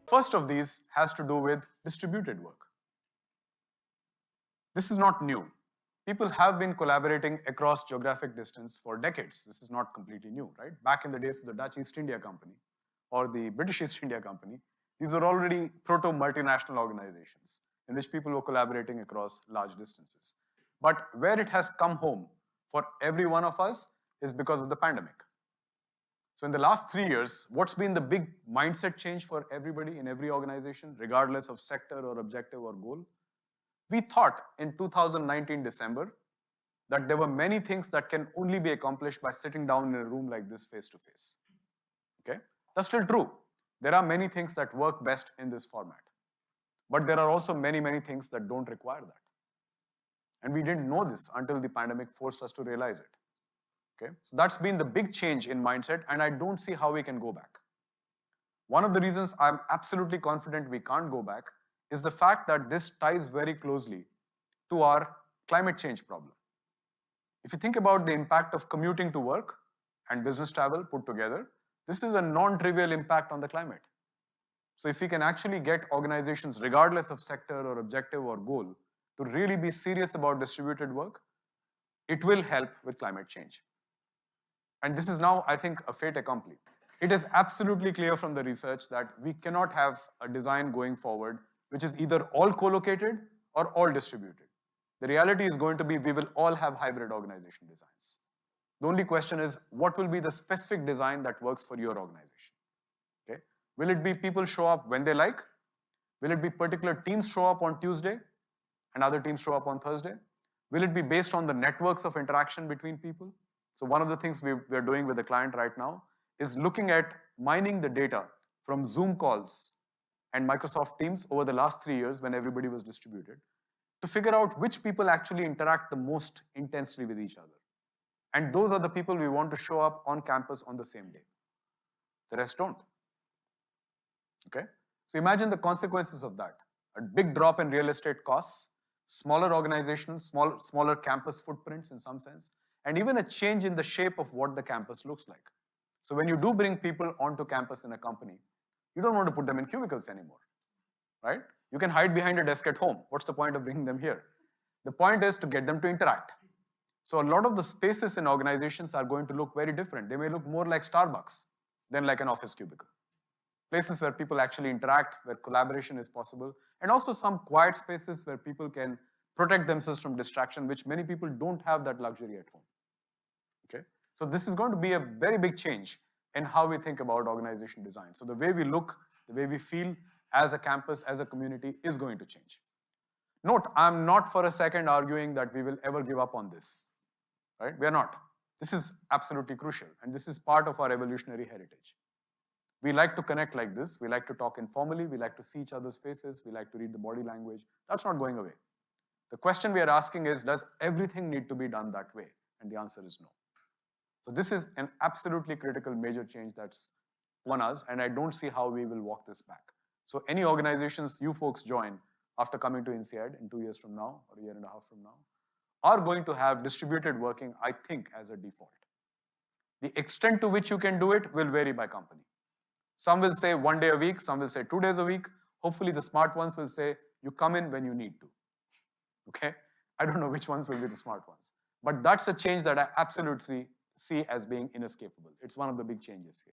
First of these has to do with distributed work. This is not new. People have been collaborating across geographic distance for decades. This is not completely new, right? Back in the days of the Dutch East India Company or the British East India Company, these were already proto-multinational organizations in which people were collaborating across large distances. But where it has come home for every one of us is because of the pandemic. So in the last 3 years, what's been the big mindset change for everybody in every organization, regardless of sector or objective or goal? We thought in 2019 December that there were many things that can only be accomplished by sitting down in a room like this face to face. Okay? That's still true. There are many things that work best in this format. But there are also many, many things that don't require that. And we didn't know this until the pandemic forced us to realize it. Okay? So that's been the big change in mindset, and I don't see how we can go back. One of the reasons I'm absolutely confident we can't go back is the fact that this ties very closely to our climate change problem. If you think about the impact of commuting to work and business travel put together, this is a non-trivial impact on the climate. So if we can actually get organizations, regardless of sector or objective or goal, to really be serious about distributed work, it will help with climate change. And this is now, I think, a fait accompli. It is absolutely clear from the research that we cannot have a design going forward which is either all co-located or all distributed. The reality is going to be we will all have hybrid organization designs. The only question is what will be the specific design that works for your organization? Okay? Will it be people show up when they like? Will it be particular teams show up on Tuesday and other teams show up on Thursday? Will it be based on the networks of interaction between people? So one of the things we're doing with the client right now is looking at mining the data from Zoom calls and Microsoft Teams over the last 3 years when everybody was distributed to figure out which people actually interact the most intensely with each other. And those are the people we want to show up on campus on the same day. The rest don't. Okay? So imagine the consequences of that. A big drop in real estate costs, smaller organizations, smaller campus footprints in some sense, and even a change in the shape of what the campus looks like. So when you do bring people onto campus in a company, you don't want to put them in cubicles anymore, right? You can hide behind a desk at home. What's the point of bringing them here? The point is to get them to interact. So a lot of the spaces in organizations are going to look very different. They may look more like Starbucks than like an office cubicle. Places where people actually interact, where collaboration is possible, and also some quiet spaces where people can protect themselves from distraction, which many people don't have that luxury at home. Okay? So this is going to be a very big change in how we think about organization design. So the way we look, the way we feel as a campus, as a community is going to change. Note, I'm not for a second arguing that we will ever give up on this, right? We are not. This is absolutely crucial, and this is part of our evolutionary heritage. We like to connect like this. We like to talk informally. We like to see each other's faces. We like to read the body language. That's not going away. The question we are asking is, does everything need to be done that way? And the answer is no. So this is an absolutely critical major change that's on us, and I don't see how we will walk this back. So any organizations you folks join after coming to INSEAD in 2 years from now, or a year and a half from now, are going to have distributed working, I think, as a default. The extent to which you can do it will vary by company. Some will say 1 day a week, some will say 2 days a week. Hopefully the smart ones will say, you come in when you need to. Okay? I don't know which ones will be the smart ones. But that's a change that I absolutely see as being inescapable. It's one of the big changes here.